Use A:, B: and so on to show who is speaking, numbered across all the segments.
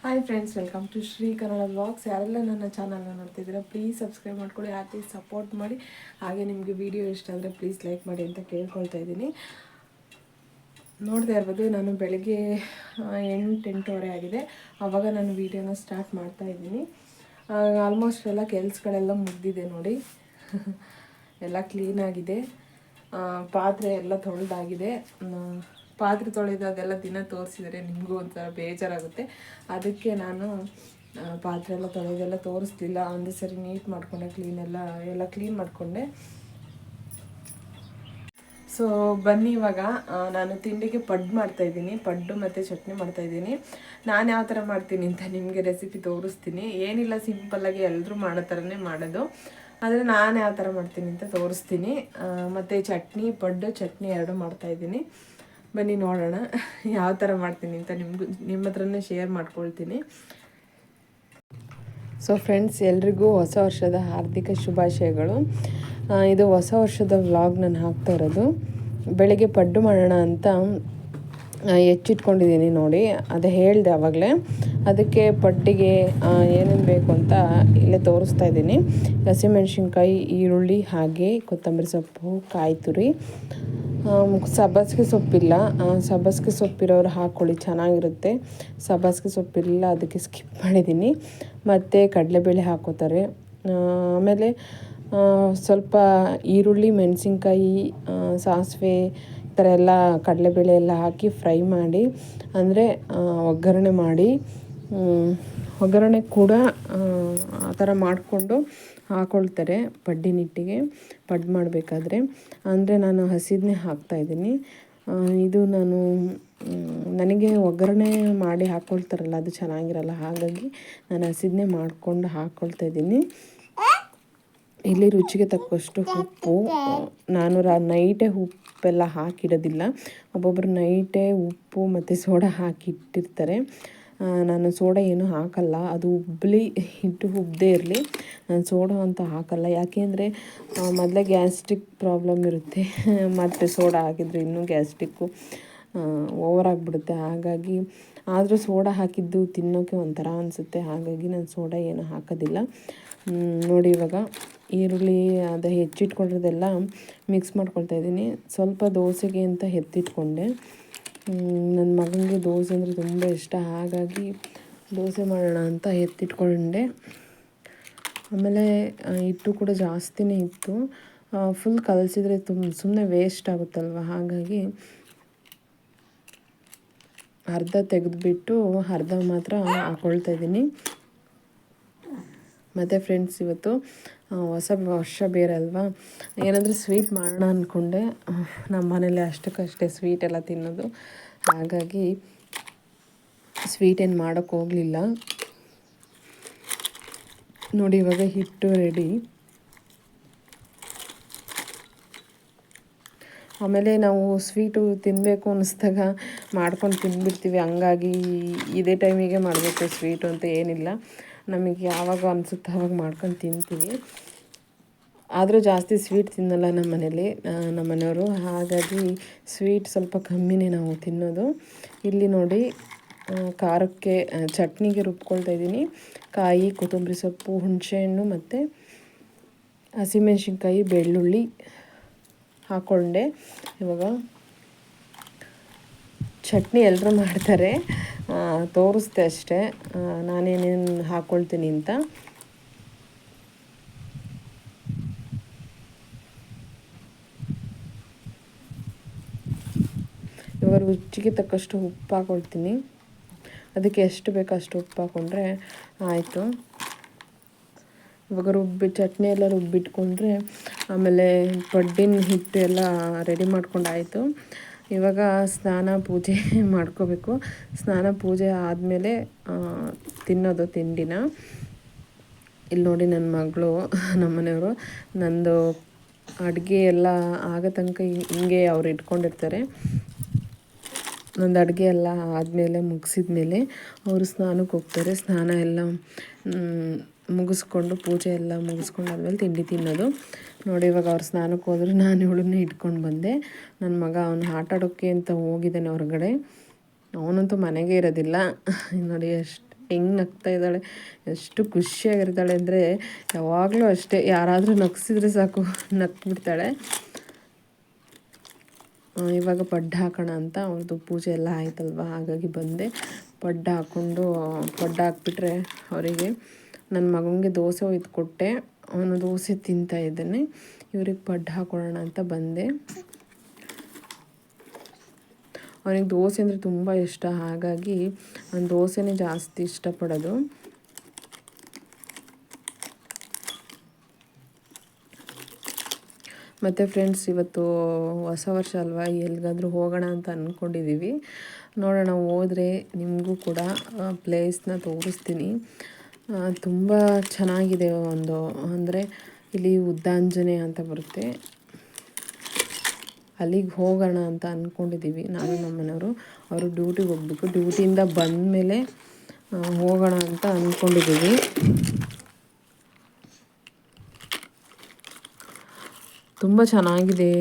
A: Hi friends, welcome to Shri Kannada vlogs. ಯಾರೆಲ್ಲ ನನ್ನ ಚಾನಲ್ನ ನೋಡ್ತಿದ್ದೀರಾ ಪ್ಲೀಸ್ ಸಬ್ಸ್ಕ್ರೈಬ್ ಮಾಡ್ಕೊಳ್ಳಿ, ಹಾಕಿ ಸಪೋರ್ಟ್ ಮಾಡಿ. ಹಾಗೆ ನಿಮಗೆ ವಿಡಿಯೋ ಇಷ್ಟ ಆದರೆ ಪ್ಲೀಸ್ ಲೈಕ್ ಮಾಡಿ ಅಂತ ಕೇಳ್ಕೊಳ್ತಾ ಇದ್ದೀನಿ. ನೋಡ್ತಾ ಇರ್ಬೋದು, ನಾನು ಬೆಳಗ್ಗೆ 8-8:30 ಆಗಿದೆ. ಆವಾಗ ನಾನು ವೀಡಿಯೋನ ಸ್ಟಾರ್ಟ್ ಮಾಡ್ತಾ ಇದ್ದೀನಿ. ಆಲ್ಮೋಸ್ಟ್ ಎಲ್ಲ ಕೆಲಸಗಳೆಲ್ಲ ಮುಗಿದಿದೆ ನೋಡಿ. ಎಲ್ಲ ಕ್ಲೀನಾಗಿದೆ. ಪಾತ್ರೆ ಎಲ್ಲ ತೊಳೆದಾಗಿದೆ. ಪಾತ್ರೆ ತೊಳೆದು ಅದೆಲ್ಲ ದಿನ ತೋರಿಸಿದರೆ ನಿಮಗೂ ಒಂಥರ ಬೇಜಾರಾಗುತ್ತೆ. ಅದಕ್ಕೆ ನಾನು ಪಾತ್ರೆ ಎಲ್ಲ ತೊಳೆದೆಲ್ಲ ತೋರಿಸ್ಲಿಲ್ಲ. ಒಂದೇ ಸರಿ ನೀಟ್ ಮಾಡಿಕೊಂಡೆ, ಎಲ್ಲ ಕ್ಲೀನ್ ಮಾಡಿಕೊಂಡೆ. ಸೊ ಬನ್ನಿ, ಇವಾಗ ನಾನು ತಿಂಡಿಗೆ ಪಡ್ಡು ಮಾಡ್ತಾಯಿದ್ದೀನಿ. ಪಡ್ಡು ಮತ್ತು ಚಟ್ನಿ ಮಾಡ್ತಾಯಿದ್ದೀನಿ. ನಾನು ಯಾವ ಥರ ಮಾಡ್ತೀನಿ ಅಂತ ನಿಮಗೆ ರೆಸಿಪಿ ತೋರಿಸ್ತೀನಿ. ಏನಿಲ್ಲ, ಸಿಂಪಲ್ಲಾಗಿ ಎಲ್ಲರೂ ಮಾಡೋ ಥರನೇ ಮಾಡೋದು. ಆದರೆ ನಾನು ಯಾವ ಥರ ಮಾಡ್ತೀನಿ ಅಂತ ತೋರಿಸ್ತೀನಿ. ಮತ್ತು ಪಡ್ಡು ಚಟ್ನಿ ಎರಡು ಮಾಡ್ತಾಯಿದ್ದೀನಿ. ಬನ್ನಿ ನೋಡೋಣ ಯಾವ ಥರ ಮಾಡ್ತೀನಿ ಅಂತ ನಿಮ್ಮ ಹತ್ರನೇ ಶೇರ್ ಮಾಡ್ಕೊಳ್ತೀನಿ. ಸೊ ಫ್ರೆಂಡ್ಸ್, ಎಲ್ರಿಗೂ ಹೊಸ ವರ್ಷದ ಹಾರ್ದಿಕ ಶುಭಾಶಯಗಳು. ಇದು ಹೊಸ ವರ್ಷದ ವ್ಲಾಗ್ ನಾನು ಹಾಕ್ತಾ ಇರೋದು. ಬೆಳಗ್ಗೆ ಪಡ್ಡು ಮಾಡೋಣ ಅಂತ ಹೆಚ್ಚಿಟ್ಕೊಂಡಿದ್ದೀನಿ ನೋಡಿ. ಅದು ಹೇಳಿದೆ ಆವಾಗಲೇ. ಅದಕ್ಕೆ ಪಡ್ಡಿಗೆ ಏನೇನು ಬೇಕು ಅಂತ ಇಲ್ಲೇ ತೋರಿಸ್ತಾ ಇದ್ದೀನಿ. ಹಸಿಮೆಣ್ಸಿನ್ಕಾಯಿ, ಈರುಳ್ಳಿ, ಹಾಗೆ ಕೊತ್ತಂಬರಿ ಸೊಪ್ಪು, ಕಾಯಿ ತುರಿ. ಸಬ್ಬಸಿಗೆ ಸೊಪ್ಪಿಲ್ಲ. ಸಬ್ಬಸಿಗೆ ಸೊಪ್ಪಿರೋರು ಹಾಕ್ಕೊಳ್ಳಿ, ಚೆನ್ನಾಗಿರುತ್ತೆ. ಸಬ್ಬಸಿಗೆ ಸೊಪ್ಪಿಲ್ಲ, ಅದಕ್ಕೆ ಸ್ಕಿಪ್ ಮಾಡಿದ್ದೀನಿ. ಮತ್ತು ಕಡಲೆಬೇಳೆ ಹಾಕೋತಾರೆ. ಆಮೇಲೆ ಸ್ವಲ್ಪ ಈರುಳ್ಳಿ, ಮೆಣಸಿನ್ಕಾಯಿ, ಸಾಸಿವೆ, ಈ ಥರ ಎಲ್ಲ ಕಡಲೆಬೇಳೆ ಎಲ್ಲ ಹಾಕಿ ಫ್ರೈ ಮಾಡಿ, ಅಂದರೆ ಒಗ್ಗರಣೆ ಮಾಡಿ, ಒಗ್ಗರಣೆ ಕೂಡ ಆ ಥರ ಮಾಡಿಕೊಂಡು ಹಾಕ್ಕೊಳ್ತಾರೆ ಪಡ್ಡಿನಿಟ್ಟಿಗೆ. ಪಡ್ಡು ಮಾಡಬೇಕಾದ್ರೆ ಅಂದರೆ ನಾನು ಹಸಿದನ್ನೇ ಹಾಕ್ತಾಯಿದ್ದೀನಿ. ಇದು ನನಗೆ ಒಗ್ಗರಣೆ ಮಾಡಿ ಹಾಕ್ಕೊಳ್ತಾರಲ್ಲ, ಅದು ಚೆನ್ನಾಗಿರಲ್ಲ. ಹಾಗಾಗಿ ನಾನು ಹಸಿದನ್ನೇ ಮಾಡಿಕೊಂಡು ಹಾಕ್ಕೊಳ್ತಾಯಿದ್ದೀನಿ. ಇಲ್ಲಿ ರುಚಿಗೆ ತಕ್ಕಷ್ಟು ಉಪ್ಪು. ನಾನು ನೈಟೇ ಉಪ್ಪೆಲ್ಲ ಹಾಕಿಡೋದಿಲ್ಲ. ಒಬ್ಬೊಬ್ಬರು ನೈಟೇ ಉಪ್ಪು ಮತ್ತು ಸೋಡಾ ಹಾಕಿಟ್ಟಿರ್ತಾರೆ. ನಾನು ಸೋಡಾ ಏನೂ ಹಾಕಲ್ಲ. ಅದು ಹಿಟ್ಟು ಉಬ್ಬದೇ ಇರಲಿ, ನಾನು ಸೋಡಾ ಅಂತ ಹಾಕಲ್ಲ. ಯಾಕೆ ಅಂದರೆ ಮೊದಲೇ ಗ್ಯಾಸ್ಟ್ರಿಕ್ ಪ್ರಾಬ್ಲಮ್ ಇರುತ್ತೆ. ಮತ್ತು ಸೋಡಾ ಹಾಕಿದರೆ ಇನ್ನೂ ಗ್ಯಾಸ್ಟ್ರಿಕ್ಕು ಓವರ್ ಆಗಿಬಿಡುತ್ತೆ. ಹಾಗಾಗಿ ಆದರೂ ಸೋಡಾ ಹಾಕಿದ್ದು ತಿನ್ನೋಕ್ಕೆ ಒಂಥರ ಅನಿಸುತ್ತೆ. ಹಾಗಾಗಿ ನಾನು ಸೋಡಾ ಏನೂ ಹಾಕೋದಿಲ್ಲ. ನೋಡಿ, ಇವಾಗ ಈರುಳ್ಳಿ ಅದು ಹೆಚ್ಚಿಟ್ಕೊಂಡಿರೋದೆಲ್ಲ ಮಿಕ್ಸ್ ಮಾಡ್ಕೊಳ್ತಾ ಇದ್ದೀನಿ. ಸ್ವಲ್ಪ ದೋಸೆಗೆ ಅಂತ ಎತ್ತಿಟ್ಕೊಂಡೆ. ನನ್ನ ಮಗನಿಗೆ ದೋಸೆ ಅಂದರೆ ತುಂಬ ಇಷ್ಟ. ಹಾಗಾಗಿ ದೋಸೆ ಮಾಡೋಣ ಅಂತ ಎತ್ತಿಟ್ಕೊಂಡೆ. ಆಮೇಲೆ ಹಿಟ್ಟು ಕೂಡ ಜಾಸ್ತಿನೇ ಇತ್ತು. ಫುಲ್ ಕಲಸಿದ್ರೆ ಸುಮ್ಮನೆ ವೇಸ್ಟ್ ಆಗುತ್ತಲ್ವ. ಹಾಗಾಗಿ ಅರ್ಧ ತೆಗೆದುಬಿಟ್ಟು ಅರ್ಧ ಮಾತ್ರ ಹಾಕ್ಕೊಳ್ತಾ ಇದ್ದೀನಿ. ಮತ್ತು ಫ್ರೆಂಡ್ಸ್, ಇವತ್ತು ಹೊಸ ವರ್ಷ ಬೇರೆ ಅಲ್ವಾ, ಏನಾದರೂ ಸ್ವೀಟ್ ಮಾಡೋಣ ಅಂದ್ಕೊಂಡೆ. ನಮ್ಮ ಮನೇಲಿ ಅಷ್ಟಕ್ಕಷ್ಟೇ ಸ್ವೀಟ್ ಎಲ್ಲ ತಿನ್ನೋದು. ಹಾಗಾಗಿ ಸ್ವೀಟ್ ಏನು ಮಾಡೋಕ್ಕೆ ಹೋಗಲಿಲ್ಲ. ನೋಡಿ, ಇವಾಗ ಹಿಟ್ಟು ರೆಡಿ. ಆಮೇಲೆ ನಾವು ಸ್ವೀಟು ತಿನ್ನಬೇಕು ಅನ್ನಿಸ್ದಾಗ ಮಾಡ್ಕೊಂಡು ತಿಂದುಬಿಡ್ತೀವಿ. ಹಂಗಾಗಿ ಇದೇ ಟೈಮಿಗೆ ಮಾಡಬೇಕು ಸ್ವೀಟು ಅಂತ ಏನಿಲ್ಲ. ನಮಗೆ ಯಾವಾಗ ಅನಿಸುತ್ತೆ ಆವಾಗ ಮಾಡ್ಕೊಂಡು ತಿಂತೀವಿ. ಆದರೂ ಜಾಸ್ತಿ ಸ್ವೀಟ್ ತಿನ್ನಲ್ಲ ನಮ್ಮ ಮನೆಯವರು. ಹಾಗಾಗಿ ಸ್ವೀಟ್ ಸ್ವಲ್ಪ ಕಮ್ಮಿನೇ ನಾವು ತಿನ್ನೋದು. ಇಲ್ಲಿ ನೋಡಿ, ಖಾರಕ್ಕೆ ಚಟ್ನಿಗೆ ರುಬ್ಕೊಳ್ತಾ ಇದ್ದೀನಿ. ಕಾಯಿ, ಕೊತ್ತಂಬರಿ ಸೊಪ್ಪು, ಹುಣಸೆಹಣ್ಣು ಮತ್ತು ಹಸಿಮೆಣ್ಸಿನ್ಕಾಯಿ, ಬೆಳ್ಳುಳ್ಳಿ ಹಾಕ್ಕೊಂಡೆ. ಇವಾಗ ಚಟ್ನಿ ಎಲ್ಲರೂ ಮಾಡ್ತಾರೆ, ತೋರಿಸ್ದೆ ಅಷ್ಟೇ ನಾನೇನೇನು ಹಾಕ್ಕೊಳ್ತೀನಿ ಅಂತ. ಇವಾಗ ರುಚಿಗೆ ತಕ್ಕಷ್ಟು ಉಪ್ಪು ಹಾಕ್ಕೊಳ್ತೀನಿ. ಅದಕ್ಕೆ ಎಷ್ಟು ಬೇಕೋ ಅಷ್ಟು ಉಪ್ಪು ಹಾಕ್ಕೊಂಡ್ರೆ ಆಯಿತು. ಇವಾಗ ಚಟ್ನಿ ಎಲ್ಲ ರುಬ್ಬಿಟ್ಕೊಂಡ್ರೆ ಆಮೇಲೆ ಪಡ್ಡಿನ ಹಿಟ್ಟು ಎಲ್ಲ ರೆಡಿ ಮಾಡ್ಕೊಂಡಾಯಿತು. ಇವಾಗ ಸ್ನಾನ ಪೂಜೆ ಮಾಡ್ಕೋಬೇಕು. ಸ್ನಾನ ಪೂಜೆ ಆದಮೇಲೆ ತಿನ್ನೋದು ತಿಂಡಿನ. ಇಲ್ಲಿ ನೋಡಿ, ನನ್ನ ಮಗಳು, ನಮ್ಮ ಮನೆಯವರು, ನಂದು ಅಡುಗೆ ಎಲ್ಲ ಆಗೋ ತನಕ ಹಿಂಗೆ ಅವ್ರು ಇಟ್ಕೊಂಡಿರ್ತಾರೆ. ನಂದು ಅಡುಗೆ ಎಲ್ಲ ಆದಮೇಲೆ ಮುಗಿಸಿದ ಮೇಲೆ ಅವರು ಸ್ನಾನಕ್ಕೆ ಹೋಗ್ತಾರೆ. ಸ್ನಾನ ಎಲ್ಲ ಮುಗಿಸ್ಕೊಂಡು, ಪೂಜೆ ಎಲ್ಲ ಮುಗಿಸ್ಕೊಂಡು ಆದಮೇಲೆ ತಿಂಡಿ ತಿನ್ನೋದು. ನೋಡಿ, ಇವಾಗ ಅವ್ರು ಸ್ನಾನಕ್ಕೆ ಹೋದ್ರು, ನಾನು ಇವಳನ್ನೇ ಇಟ್ಕೊಂಡು ಬಂದೆ. ನನ್ನ ಮಗ ಅವನು ಆಟ ಆಡೋಕ್ಕೆ ಅಂತ ಹೋಗಿದ್ದಾನೆ ಹೊರಗಡೆ. ಅವನಂತೂ ಮನೆಗೆ ಇರೋದಿಲ್ಲ. ನೋಡಿ, ಹೆಂಗೆ ನಗ್ತಾ ಇದ್ದಾಳೆ, ಎಷ್ಟು ಖುಷಿಯಾಗಿರ್ತಾಳೆ ಅಂದರೆ ಯಾವಾಗಲೂ ಅಷ್ಟೇ, ಯಾರಾದರೂ ನಗಿಸಿದ್ರೆ ಸಾಕು ನಗ್ಬಿಡ್ತಾಳೆ. ಇವಾಗ ಪಡ್ಡು ಹಾಕೋಣ ಅಂತ ಅವ್ರದ್ದು ಪೂಜೆ ಎಲ್ಲ ಆಯ್ತಲ್ವ, ಹಾಗಾಗಿ ಬಂದೆ. ಪಡ್ಡು ಹಾಕ್ಕೊಂಡು ಪಡ್ಡು ಹಾಕ್ಬಿಟ್ರೆ ಅವರಿಗೆ, ನನ್ನ ಮಗನಿಗೆ ದೋಸೆ ಒಯ್ದು ಕೊಟ್ಟೆ, ಅವನು ದೋಸೆ ತಿಂತಾ ಇದ್ದಾನೆ. ಇವ್ರಿಗೆ ಪಡ್ಡು ಹಾಕೊಳ್ಳೋಣ ಅಂತ ಬಂದೆ. ಅವನಿಗೆ ದೋಸೆ ಅಂದರೆ ತುಂಬ ಇಷ್ಟ, ಹಾಗಾಗಿ ನಾನು ದೋಸೆನೇ ಜಾಸ್ತಿ ಇಷ್ಟಪಡೋದು. ಮತ್ತು ಫ್ರೆಂಡ್ಸ್, ಇವತ್ತು ಹೊಸ ವರ್ಷ ಅಲ್ವಾ, ಎಲ್ಲಿಗಾದರೂ ಹೋಗೋಣ ಅಂತ ಅಂದ್ಕೊಂಡಿದ್ದೀವಿ. ನೋಡೋಣ, ಹೋದರೆ ನಿಮಗೂ ಕೂಡ ಪ್ಲೇಸ್ನ ತೋರಿಸ್ತೀನಿ. ತುಂಬ ಚೆನ್ನಾಗಿದೆ. ಒಂದು ಅಂದರೆ ಇಲ್ಲಿ ಉದ್ದಾಂಜನೇಯ ಅಂತ ಬರುತ್ತೆ, ಅಲ್ಲಿಗೆ ಹೋಗೋಣ ಅಂತ ಅಂದ್ಕೊಂಡಿದ್ದೀವಿ ನಾನು ನಮ್ಮ ಮನೆಯವರು. ಅವರು ಡ್ಯೂಟಿಗೆ ಹೋಗಬೇಕು, ಡ್ಯೂಟಿಯಿಂದ ಬಂದ ಮೇಲೆ ಹೋಗೋಣ ಅಂತ ಅಂದ್ಕೊಂಡಿದ್ದೀವಿ. ತುಂಬ ಚೆನ್ನಾಗಿದೆ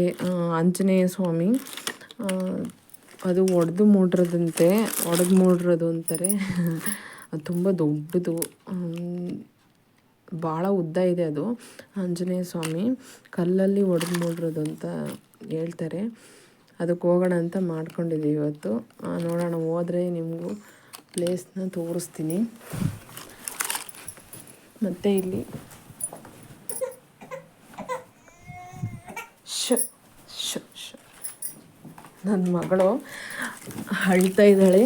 A: ಆಂಜನೇಯ ಸ್ವಾಮಿ. ಅದು ಒಡೆದು ಮೂಡಿರೋದು ಅಂತಾರೆ. ಅದು ತುಂಬ ದೊಡ್ಡದು, ಭಾಳ ಉದ್ದ ಇದೆ. ಅದು ಆಂಜನೇಯ ಸ್ವಾಮಿ ಕಲ್ಲಲ್ಲಿ ಒಡೆದು ಮೂಡಿರೋದು ಅಂತ ಹೇಳ್ತಾರೆ. ಅದಕ್ಕೆ ಹೋಗೋಣ ಅಂತ ಮಾಡ್ಕೊಂಡಿದ್ದೀವಿ ಇವತ್ತು. ನೋಡೋಣ, ಹೋದರೆ ನಿಮಗೂ ಪ್ಲೇಸ್ನ ತೋರಿಸ್ತೀನಿ. ಮತ್ತು ಇಲ್ಲಿ ನನ್ನ ಮಗಳು ಅಳ್ತಾ ಇದ್ದಾಳೆ,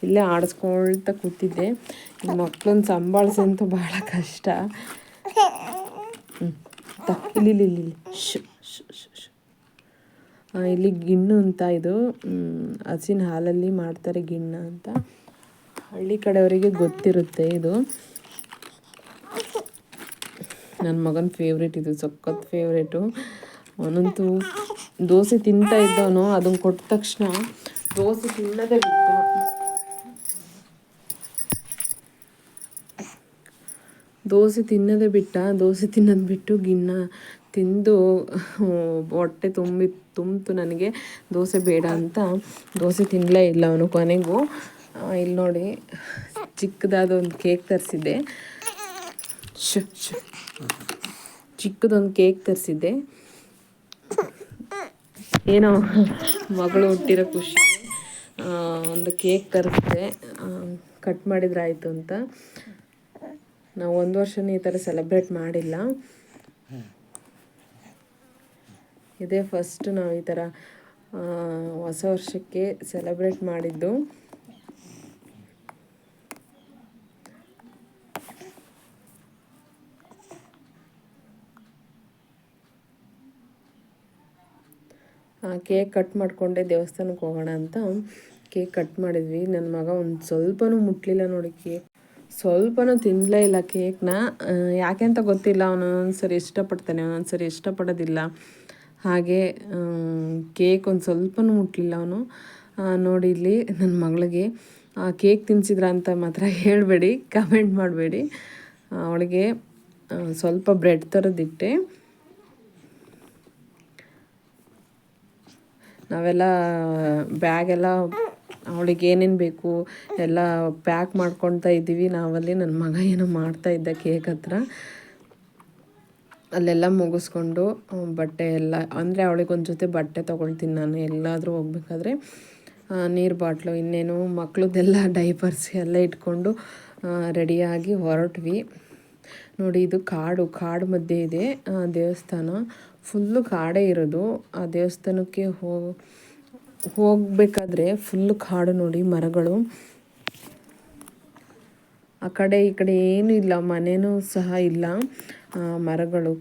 A: ಇಲ್ಲೇ ಆಡಿಸ್ಕೊಳ್ತಾ ಕೂತಿದ್ದೆ. ಈ ಮಕ್ಕಳನ್ನ ಸಂಭಾಳಿಸಂತೂ ಭಾಳ ಕಷ್ಟ. ಇಲ್ಲಿ ಇಲ್ಲಿ ಗಿಣ್ಣು ಅಂತ, ಇದು ಹಸಿನ ಹಾಲಲ್ಲಿ ಮಾಡ್ತಾರೆ ಗಿಣ್ಣ ಅಂತ. ಹಳ್ಳಿ ಕಡೆಯವರಿಗೆ ಗೊತ್ತಿರುತ್ತೆ ಇದು. ನನ್ನ ಮಗನ ಫೇವ್ರೇಟ್ ಇದು, ಸಖತ್ ಫೇವ್ರೇಟು. ಅವನಂತೂ ದೋಸೆ ತಿಂತಾ ಇದ್ದವನು, ಅದನ್ನು ಕೊಟ್ಟ ತಕ್ಷಣ ದೋಸೆ ತಿನ್ನೋದೇ ಬಿಟ್ಟ. ದೋಸೆ ತಿನ್ನೋದು ಬಿಟ್ಟು ಗಿಣ್ಣ ತಿಂದು ಹೊಟ್ಟೆ ತುಂಬಿತು. ನನಗೆ ದೋಸೆ ಬೇಡ ಅಂತ ದೋಸೆ ತಿನ್ನಲೇ ಇಲ್ಲ ಅವನು ಕೊನೆಗೂ. ಇಲ್ಲಿ ನೋಡಿ, ಚಿಕ್ಕದಾದ ಒಂದು ಕೇಕ್ ತರಿಸಿದ್ದೆ, ಚಿಕ್ಕದೊಂದು ಕೇಕ್ ತರಿಸಿದ್ದೆ. ಏನೋ ಮಗಳು ಹುಟ್ಟಿರೋ ಖುಷಿ ಒಂದು ಕೇಕ್ ತರಿಸಿದೆ, ಕಟ್ ಮಾಡಿದ್ರಾಯ್ತು ಅಂತ. ನಾವು 1 ವರ್ಷನೂ ಈ ಥರ ಸೆಲೆಬ್ರೇಟ್ ಮಾಡಿಲ್ಲ, ಇದೇ ಫಸ್ಟ್ ನಾವು ಈ ಥರ ಹೊಸ ವರ್ಷಕ್ಕೆ ಸೆಲೆಬ್ರೇಟ್ ಮಾಡಿದ್ದು. ಕೇಕ್ ಕಟ್ ಮಾಡಿಕೊಂಡೆ, ದೇವಸ್ಥಾನಕ್ಕೆ ಹೋಗೋಣ ಅಂತ ಕೇಕ್ ಕಟ್ ಮಾಡಿದ್ವಿ. ನನ್ನ ಮಗ ಒಂದು ಸ್ವಲ್ಪನೂ ಮುಟ್ಲಿಲ್ಲ ನೋಡಿ, ಕೇಕ್ ಸ್ವಲ್ಪನೂ ತಿನ್ನಲೇ ಇಲ್ಲ ಕೇಕ್ನ. ಯಾಕೆ ಅಂತ ಗೊತ್ತಿಲ್ಲ, ಅವನು ಒಂದೊಂದ್ಸರಿ ಇಷ್ಟಪಡ್ತಾನೆ, ಒಂದೊಂದ್ಸರಿ ಇಷ್ಟಪಡೋದಿಲ್ಲ. ಹಾಗೆ ಕೇಕ್ ಒಂದು ಸ್ವಲ್ಪನೂ ಮುಟ್ಲಿಲ್ಲ ಅವನು. ನೋಡಿ, ಇಲ್ಲಿ ನನ್ನ ಮಗಳಿಗೆ ಕೇಕ್ ತಿನ್ನಿಸಿದ್ರ ಅಂತ ಮಾತ್ರ ಹೇಳಬೇಡಿ, ಕಮೆಂಟ್ ಮಾಡಬೇಡಿ. ಅವಳಿಗೆ ಸ್ವಲ್ಪ ಬ್ರೆಡ್ ಥರದ್ದಿಟ್ಟೆ. ನಾವೆಲ್ಲ ಬ್ಯಾಗೆಲ್ಲ ಅವಳಿಗೆ ಏನೇನು ಬೇಕು ಎಲ್ಲ ಪ್ಯಾಕ್ ಮಾಡ್ಕೊಳ್ತಾ ಇದ್ದೀವಿ ನಾವಲ್ಲಿ. ನನ್ನ ಮಗ ಏನೋ ಮಾಡ್ತಾಯಿದ್ದ ಕೇಕ್ ಹತ್ರ. ಅಲ್ಲೆಲ್ಲ ಮುಗಿಸ್ಕೊಂಡು ಬಟ್ಟೆ ಎಲ್ಲ, ಅಂದರೆ ಅವಳಿಗೊಂದು ಜೊತೆ ಬಟ್ಟೆ ತೊಗೊಳ್ತೀನಿ ನಾನು ಎಲ್ಲಾದರೂ ಹೋಗ್ಬೇಕಾದ್ರೆ. ನೀರು ಬಾಟ್ಲು, ಇನ್ನೇನು ಮಕ್ಳದ್ದೆಲ್ಲ ಡೈಪರ್ಸ್ ಎಲ್ಲ ಇಟ್ಕೊಂಡು ರೆಡಿಯಾಗಿ ಹೊರಟ್ವಿ. ನೋಡಿ, ಇದು ಕಾಡು ಮಧ್ಯೆ ಇದೆ ದೇವಸ್ಥಾನ. ಫುಲ್ಲು ಕಾಡೇ ಇರೋದು. ಆ ದೇವಸ್ಥಾನಕ್ಕೆ ಹೋಗಬೇಕಾದ್ರೆ ಫುಲ್ಲು ಕಾಡು ನೋಡಿ, ಮರಗಳು. ಆ ಕಡೆ ಈ ಕಡೆ ಏನೂ ಇಲ್ಲ, ಮನೆಯೂ ಸಹ ಇಲ್ಲ, ಮರಗಳು,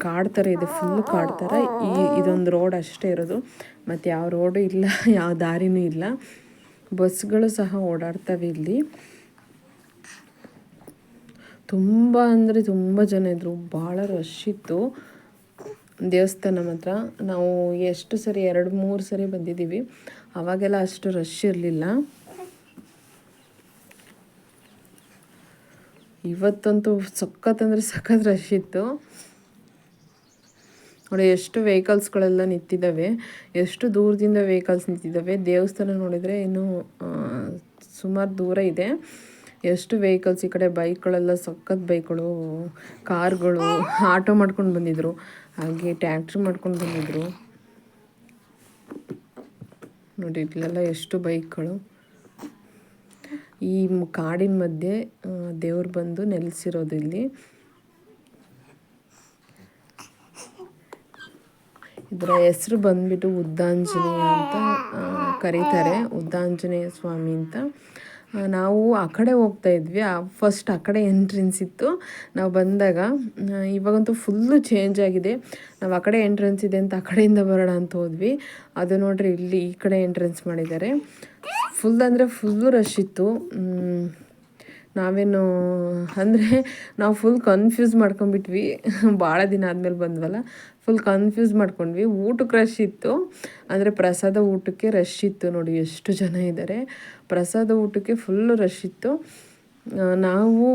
A: ಕಾಡು ಥರ ಇದೆ, ಫುಲ್ಲು ಕಾಡು ಥರ. ಇದೊಂದು ರೋಡ್ ಅಷ್ಟೇ ಇರೋದು, ಮತ್ತು ಯಾವ ರೋಡು ಇಲ್ಲ, ಯಾವ ದಾರಿನೂ ಇಲ್ಲ. ಬಸ್ಗಳು ಸಹ ಓಡಾಡ್ತವೆ ಇಲ್ಲಿ. ತುಂಬ ಅಂದರೆ ತುಂಬ ಜನ ಇದ್ದರು, ಭಾಳ ರಶ್ ಇತ್ತು ದೇವಸ್ಥಾನ ಮಾತ್ರ. ನಾವು ಎಷ್ಟು ಸರಿ 2-3 ಸರಿ ಬಂದಿದ್ದೀವಿ, ಅವಾಗೆಲ್ಲ ಅಷ್ಟು ರಶ್ ಇರಲಿಲ್ಲ. ಇವತ್ತಂತೂ ಸಖತ್ ಅಂದರೆ ಸಖತ್ ರಶ್ ಇತ್ತು ನೋಡಿ. ಎಷ್ಟು ವೆಹಿಕಲ್ಸ್ಗಳೆಲ್ಲ ನಿಂತಿದ್ದಾವೆ, ಎಷ್ಟು ದೂರದಿಂದ ವೆಹಿಕಲ್ಸ್ ನಿಂತಿದ್ದಾವೆ. ದೇವಸ್ಥಾನ ನೋಡಿದರೆ ಇನ್ನೂ ಸುಮಾರು ದೂರ ಇದೆ. ಎಷ್ಟು ವೆಹಿಕಲ್ಸ್, ಈ ಕಡೆ ಬೈಕ್ಗಳೆಲ್ಲ ಸಖತ್ ಬೈಕ್ಗಳು, ಕಾರ್ಗಳು, ಆಟೋ ಮಾಡ್ಕೊಂಡು ಬಂದಿದ್ರು, ಹಾಗೆ ಟ್ಯಾಕ್ಟ್ರಿ ಮಾಡ್ಕೊಂಡು ಬಂದಿದ್ರು. ನೋಡಿ ಇಲ್ಲೆಲ್ಲ ಎಷ್ಟು ಬೈಕ್ಗಳು. ಈ ಕಾಡಿನ ಮಧ್ಯೆ ದೇವ್ರು ಬಂದು ನೆಲೆಸಿರೋದು ಇಲ್ಲಿ. ಇದರ ಹೆಸರು ಬಂದ್ಬಿಟ್ಟು ಉದ್ದಾಂಜನೇಯ ಅಂತ ಕರೀತಾರೆ, ಉದ್ದಾಂಜನೇಯ ಸ್ವಾಮಿ ಅಂತ. ನಾವು ಆ ಕಡೆ ಹೋಗ್ತಾ ಇದ್ವಿ, ಫಸ್ಟ್ ಆ ಕಡೆ ಎಂಟ್ರೆನ್ಸ್ ಇತ್ತು ನಾವು ಬಂದಾಗ. ಇವಾಗಂತೂ ಫುಲ್ಲು ಚೇಂಜ್ ಆಗಿದೆ. ನಾವು ಆ ಕಡೆ ಎಂಟ್ರೆನ್ಸ್ ಇದೆ ಅಂತ ಆ ಕಡೆಯಿಂದ ಬರೋಣ ಅಂತ ಹೋದ್ವಿ. ಅದು ನೋಡ್ರಿ ಇಲ್ಲಿ ಈ ಕಡೆ ಎಂಟ್ರೆನ್ಸ್ ಮಾಡಿದ್ದಾರೆ. ಫುಲ್ ಅಂದರೆ ಫುಲ್ಲು ರಶ್ ಇತ್ತು. ನಾವೇನು ಅಂದರೆ ನಾವು ಫುಲ್ ಕನ್ಫ್ಯೂಸ್ ಮಾಡ್ಕೊಂಬಿಟ್ವಿ, ಭಾಳ ದಿನ ಆದಮೇಲೆ ಬಂದ್ವಲ್ಲ, ಫುಲ್ ಕನ್ಫ್ಯೂಸ್ ಮಾಡ್ಕೊಂಡ್ವಿ. ಊಟಕ್ಕೆ ರಶ್ ಇತ್ತು, ಅಂದರೆ ಪ್ರಸಾದ ಊಟಕ್ಕೆ ರಶ್ ಇತ್ತು. ನೋಡಿ ಎಷ್ಟು ಜನ ಇದ್ದಾರೆ, ಪ್ರಸಾದ ಊಟಕ್ಕೆ ಫುಲ್ಲು ರಶ್ ಇತ್ತು. ನಾವು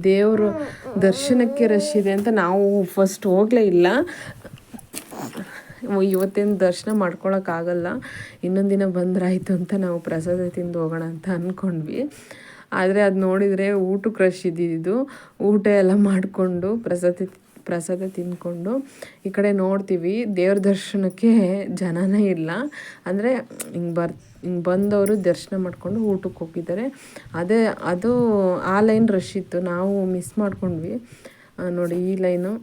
A: ದೇವರು ದರ್ಶನಕ್ಕೆ ರಶ್ ಇದೆ ಅಂತ ನಾವು ಫಸ್ಟ್ ಹೋಗಲೇ ಇಲ್ಲ. ಇವತ್ತೇನು ದರ್ಶನ ಮಾಡ್ಕೊಳಕ್ಕಾಗಲ್ಲ, ಇನ್ನೊಂದು ದಿನ ಬಂದ್ರಾಯ್ತು ಅಂತ ನಾವು ಪ್ರಸಾದ ತಿಂದು ಹೋಗೋಣ ಅಂತ ಅಂದ್ಕೊಂಡ್ವಿ. ಆದರೆ ಅದು ನೋಡಿದರೆ ಊಟಕ್ಕೆ ರಶ್ ಇದ್ದಿದ್ದು. ಊಟ ಎಲ್ಲ ಮಾಡಿಕೊಂಡು ಪ್ರಸಾದ ತಿಂದ್ಕೊಂಡು ಈ ಕಡೆ ನೋಡ್ತೀವಿ, ದೇವ್ರ ದರ್ಶನಕ್ಕೆ ಜನನೇ ಇಲ್ಲ. ಅಂದರೆ ಹಿಂಗೆ ಬಂದವರು ದರ್ಶನ ಮಾಡಿಕೊಂಡು ಊಟಕ್ಕೆ ಹೋಗಿದ್ದಾರೆ. ಅದು ಆ ಲೈನ್ ರಶ್ ಇತ್ತು, ನಾವು ಮಿಸ್ ಮಾಡ್ಕೊಂಡ್ವಿ. ನೋಡಿ ಈ ಲೈನು.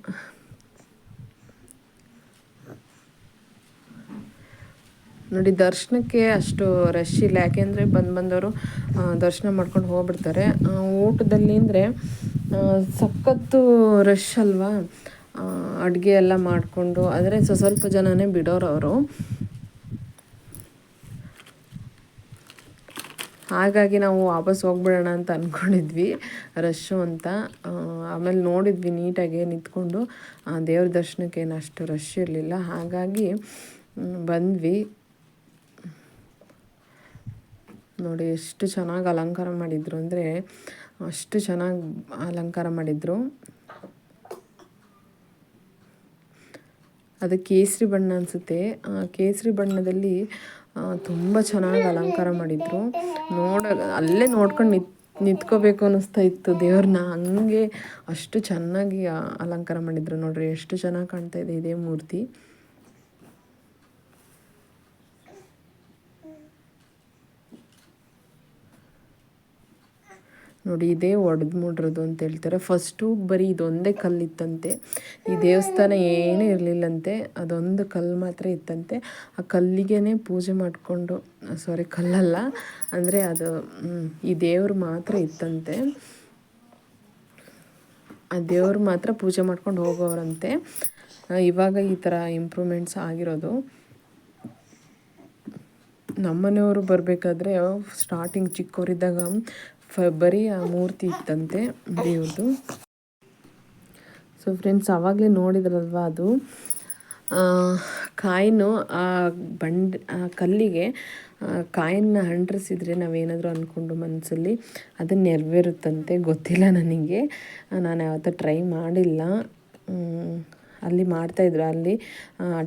A: ನೋಡಿ ದರ್ಶನಕ್ಕೆ ಅಷ್ಟು ರಶ್ ಇಲ್ಲ, ಯಾಕೆಂದರೆ ಬಂದವರು ದರ್ಶನ ಮಾಡ್ಕೊಂಡು ಹೋಗ್ಬಿಡ್ತಾರೆ. ಊಟದಲ್ಲಿ ಅಂದರೆ ಸಖತ್ತು ರಶ್ ಅಲ್ವಾ, ಅಡುಗೆ ಎಲ್ಲ ಮಾಡಿಕೊಂಡು, ಆದರೆ ಸ್ವಲ್ಪ ಜನನೇ ಬಿಡೋರು ಅವರು. ಹಾಗಾಗಿ ನಾವು ವಾಪಸ್ ಹೋಗ್ಬಿಡೋಣ ಅಂತ ಅಂದ್ಕೊಂಡಿದ್ವಿ, ರಶ್ಶು ಅಂತ. ಆಮೇಲೆ ನೋಡಿದ್ವಿ ನೀಟಾಗಿ ನಿಂತ್ಕೊಂಡು, ದೇವ್ರ ದರ್ಶನಕ್ಕೆ ಏನು ಅಷ್ಟು ರಶ್ ಇರಲಿಲ್ಲ, ಹಾಗಾಗಿ ಬಂದ್ವಿ. ನೋಡಿ ಎಷ್ಟು ಚೆನ್ನಾಗಿ ಅಲಂಕಾರ ಮಾಡಿದರು ಅಂದರೆ ಅಷ್ಟು ಚೆನ್ನಾಗಿ ಅಲಂಕಾರ ಮಾಡಿದರು. ಅದು ಕೇಸರಿ ಬಣ್ಣ ಅನಿಸುತ್ತೆ. ಕೇಸರಿ ಬಣ್ಣದಲ್ಲಿ ತುಂಬ ಚೆನ್ನಾಗಿ ಅಲಂಕಾರ ಮಾಡಿದರು. ಅಲ್ಲೇ ನೋಡ್ಕೊಂಡು ನಿಂತ್ಕೋಬೇಕು ಅನ್ನಿಸ್ತಾ ಇತ್ತು ದೇವ್ರನ್ನ, ಹಂಗೆ ಅಷ್ಟು ಚೆನ್ನಾಗಿ ಅಲಂಕಾರ ಮಾಡಿದರು. ನೋಡ್ರಿ ಎಷ್ಟು ಚೆನ್ನಾಗಿ ಕಾಣ್ತಾ ಇದೆ ಇದೇ ಮೂರ್ತಿ. ನೋಡಿ ಇದೇ ಒಡೆದು ಮುಡ್ರದು ಅಂತ ಹೇಳ್ತಾರೆ. ಫಸ್ಟು ಬರೀ ಇದೊಂದೇ ಕಲ್ಲಿತ್ತಂತೆ, ಈ ದೇವಸ್ಥಾನ ಏನೂ ಇರಲಿಲ್ಲಂತೆ, ಅದೊಂದು ಕಲ್ಲು ಮಾತ್ರ ಇತ್ತಂತೆ. ಆ ಕಲ್ಲಿಗೆ ಪೂಜೆ ಮಾಡಿಕೊಂಡು, ಕಲ್ಲಲ್ಲ ಅಂದರೆ ಅದು ಈ ದೇವ್ರು ಮಾತ್ರ ಇತ್ತಂತೆ. ಆ ದೇವ್ರು ಮಾತ್ರ ಪೂಜೆ ಮಾಡ್ಕೊಂಡು ಹೋಗೋರಂತೆ. ಇವಾಗ ಈ ಥರ ಇಂಪ್ರೂವ್ಮೆಂಟ್ಸ್ ಆಗಿರೋದು. ನಮ್ಮನೆಯವರು ಬರಬೇಕಾದ್ರೆ ಸ್ಟಾರ್ಟಿಂಗ್ ಚಿಕ್ಕವರಿದ್ದಾಗ ಬರೀ ಆ ಮೂರ್ತಿ ಇತ್ತಂತೆ ದೇವ್ರದ್ದು. ಸೊ ಫ್ರೆಂಡ್ಸ್, ಆವಾಗಲೇ ನೋಡಿದ್ರಲ್ವ, ಅದು ಕಾಯಿನು ಆ ಕಲ್ಲಿಗೆ ಕಾಯಿನ ಅಂಟಿಸಿದ್ರೆ ನಾವೇನಾದರೂ ಅಂದ್ಕೊಂಡು ಮನಸ್ಸಲ್ಲಿ ಅದನ್ನು ನೆರವೇರುತ್ತಂತೆ. ಗೊತ್ತಿಲ್ಲ ನನಗೆ, ನಾನು ಯಾವತ್ತೂ ಟ್ರೈ ಮಾಡಿಲ್ಲ. ಅಲ್ಲಿ ಮಾಡ್ತಾಯಿದ್ರು, ಅಲ್ಲಿ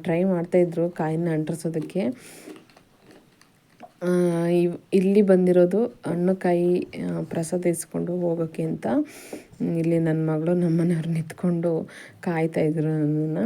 A: ಟ್ರೈ ಮಾಡ್ತಾಯಿದ್ರು ಕಾಯಿನ ಅಂಟಿಸೋದಕ್ಕೆ. ಇಲ್ಲಿ ಬಂದಿರೋದು ಹಣ್ಣುಕಾಯಿ ಪ್ರಸಾದ ಇಸ್ಕೊಂಡು ಹೋಗೋಕ್ಕೆ ಅಂತ. ಇಲ್ಲಿ ನನ್ನ ಮಗಳು ನಮ್ಮ ಮನೆಯವ್ರು ನಿಂತ್ಕೊಂಡು ಕಾಯ್ತಾಯಿದ್ರು ನನ್ನನ್ನು.